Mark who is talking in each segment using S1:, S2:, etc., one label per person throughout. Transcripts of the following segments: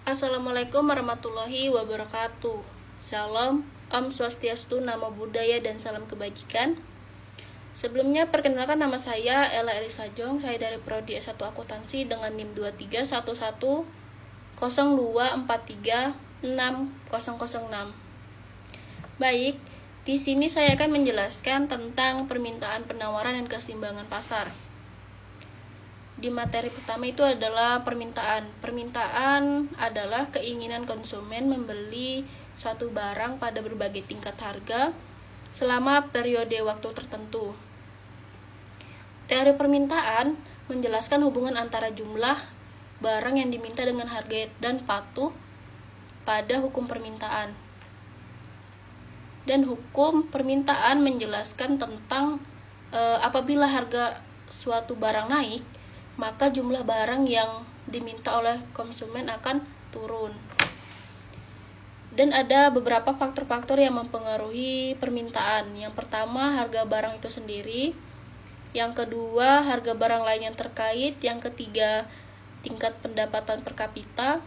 S1: Assalamualaikum warahmatullahi wabarakatuh. Salam, Om Swastiastu, Namo Buddhaya, dan salam kebajikan. Sebelumnya perkenalkan, nama saya Ella Elisa Jong. Saya dari Prodi S1 Akuntansi dengan NIM 231102436006. Baik, di sini saya akan menjelaskan tentang permintaan, penawaran, dan keseimbangan pasar. Di materi pertama itu adalah permintaan. Permintaan adalah keinginan konsumen membeli suatu barang pada berbagai tingkat harga selama periode waktu tertentu. Teori permintaan menjelaskan hubungan antara jumlah barang yang diminta dengan harga dan patuh pada hukum permintaan. Dan hukum permintaan menjelaskan tentang apabila harga suatu barang naik, maka jumlah barang yang diminta oleh konsumen akan turun. Dan ada beberapa faktor-faktor yang mempengaruhi permintaan. Yang pertama, harga barang itu sendiri. Yang kedua, harga barang lain yang terkait. Yang ketiga, tingkat pendapatan per kapita.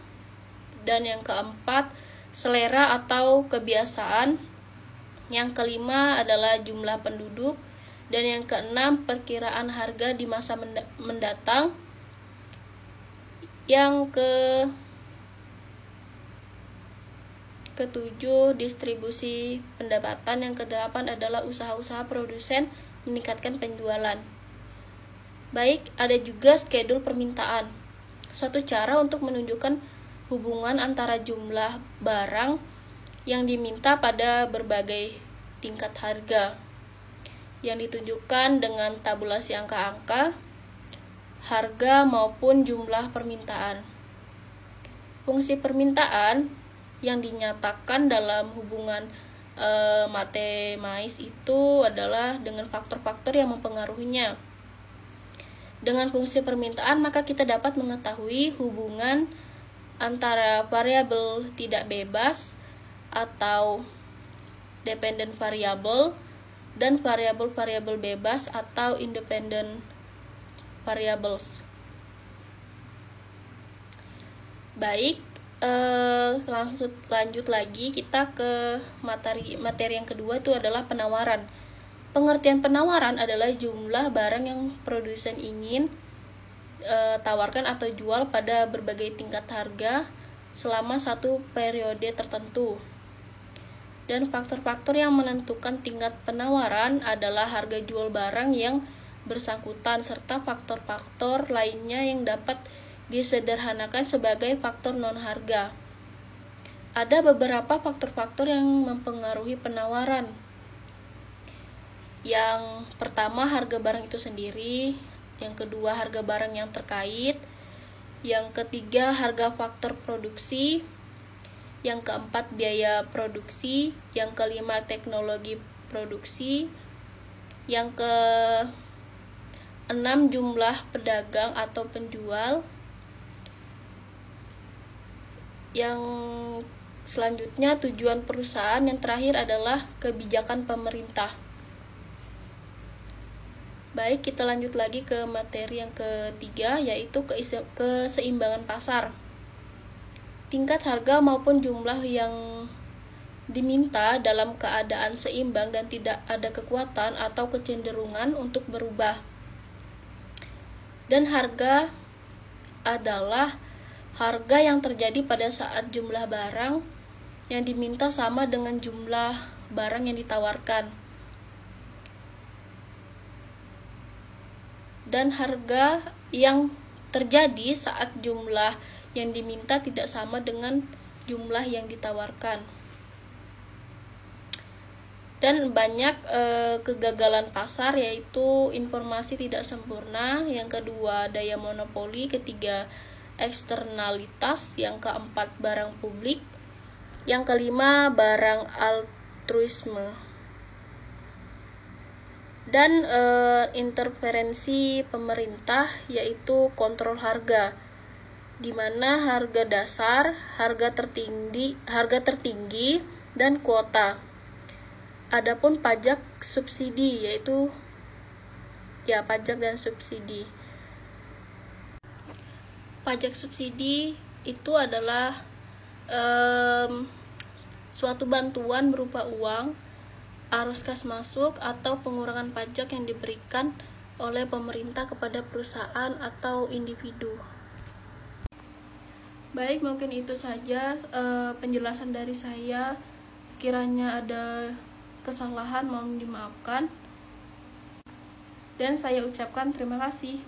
S1: Dan yang keempat, selera atau kebiasaan. Yang kelima adalah jumlah penduduk. Dan yang keenam, perkiraan harga di masa mendatang. Yang ketujuh, distribusi pendapatan. Yang kedelapan adalah usaha-usaha produsen meningkatkan penjualan. Baik, ada juga schedule permintaan. Suatu cara untuk menunjukkan hubungan antara jumlah barang yang diminta pada berbagai tingkat harga, yang ditunjukkan dengan tabulasi angka-angka, harga maupun jumlah permintaan. Fungsi permintaan yang dinyatakan dalam hubungan matematis itu adalah dengan faktor-faktor yang mempengaruhinya. Dengan fungsi permintaan, maka kita dapat mengetahui hubungan antara variabel tidak bebas atau dependent variable dan variabel-variabel bebas atau independent variables. Baik, lanjut lagi kita ke materi yang kedua, itu adalah penawaran. Pengertian penawaran adalah jumlah barang yang produsen ingin tawarkan atau jual pada berbagai tingkat harga selama satu periode tertentu. Dan faktor-faktor yang menentukan tingkat penawaran adalah harga jual barang yang bersangkutan serta faktor-faktor lainnya yang dapat disederhanakan sebagai faktor non-harga. Ada beberapa faktor-faktor yang mempengaruhi penawaran. Yang pertama, harga barang itu sendiri. Yang kedua, harga barang yang terkait. Yang ketiga, harga faktor produksi. Yang keempat, biaya produksi. Yang kelima, teknologi produksi. Yang keenam, jumlah pedagang atau penjual. Yang selanjutnya, tujuan perusahaan. Yang terakhir adalah kebijakan pemerintah. Baik, kita lanjut lagi ke materi yang ketiga, yaitu keseimbangan pasar. Tingkat harga maupun jumlah yang diminta dalam keadaan seimbang dan tidak ada kekuatan atau kecenderungan untuk berubah. Dan harga adalah harga yang terjadi pada saat jumlah barang yang diminta sama dengan jumlah barang yang ditawarkan. Dan harga yang terjadi saat jumlah yang diminta tidak sama dengan jumlah yang ditawarkan. Dan banyak kegagalan pasar, yaitu informasi tidak sempurna. Yang kedua, daya monopoli. Ketiga, eksternalitas. Yang keempat, barang publik. Yang kelima, barang altruisme. Dan interferensi pemerintah, yaitu kontrol harga, di mana harga dasar, harga tertinggi dan kuota. Adapun pajak subsidi, yaitu pajak dan subsidi. Pajak subsidi itu adalah suatu bantuan berupa uang, arus kas masuk, atau pengurangan pajak yang diberikan oleh pemerintah kepada perusahaan atau individu. Baik, mungkin itu saja penjelasan dari saya. Sekiranya ada kesalahan mohon dimaafkan. Dan saya ucapkan terima kasih.